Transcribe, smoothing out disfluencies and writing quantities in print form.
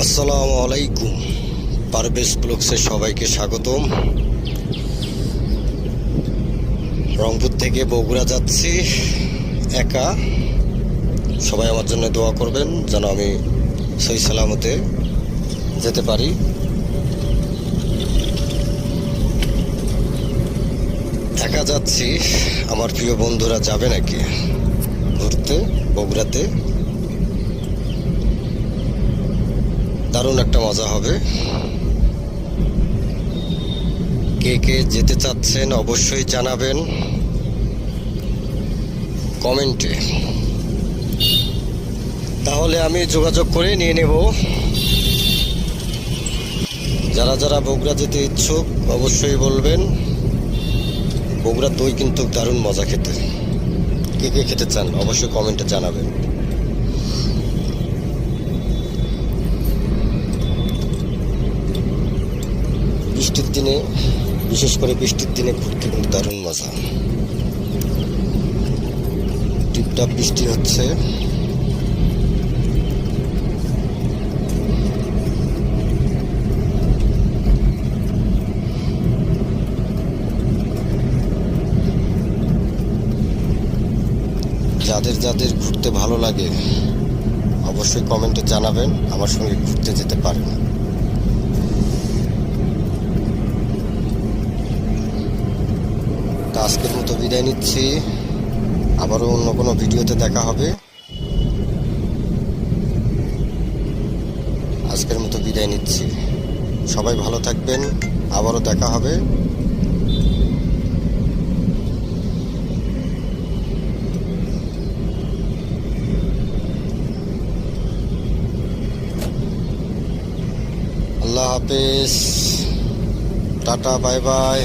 আসসালামু আলাইকুম। পারভেজ ব্লগসে সবাইকে স্বাগতম। রংপুর থেকে বগুড়া যাচ্ছি একা। সবাই আমার জন্য দোয়া করবেন যেন আমি সহি সালামতে যেতে পারি। একা যাচ্ছি, আমার প্রিয় বন্ধুরা যাবে নাকি ঘুরতে বগুড়াতে? দারুণ একটা মজা হবে। কে কে যেতে চাচ্ছেন অবশ্যই জানাবেন কমেন্টে, তাহলে আমি যোগাযোগ করে নিয়ে নেব। যারা যারা বগুড়া যেতে ইচ্ছুক অবশ্যই বলবেন। বগুড়া দই কিন্তু দারুণ মজা খেতে। কে কে খেতে চান অবশ্যই কমেন্টে জানাবেন। বৃষ্টির দিনে, বিশেষ করে বৃষ্টির দিনে ঘুরতে কিন্তু দারুণ মজা। টিপটাপ বৃষ্টি হচ্ছে। যাদের যাদের ঘুরতে ভালো লাগে অবশ্যই কমেন্টে জানাবেন, আমার সঙ্গে ঘুরতে যেতে পারেন। তা আজকের মতো বিদায় নিচ্ছি, আবারও অন্য কোনো ভিডিওতে দেখা হবে। আজকের মতো বিদায় নিচ্ছি, সবাই ভালো থাকবেন, আবারও দেখা হবে। আল্লাহ হাফেজ, টাটা, বাই বাই।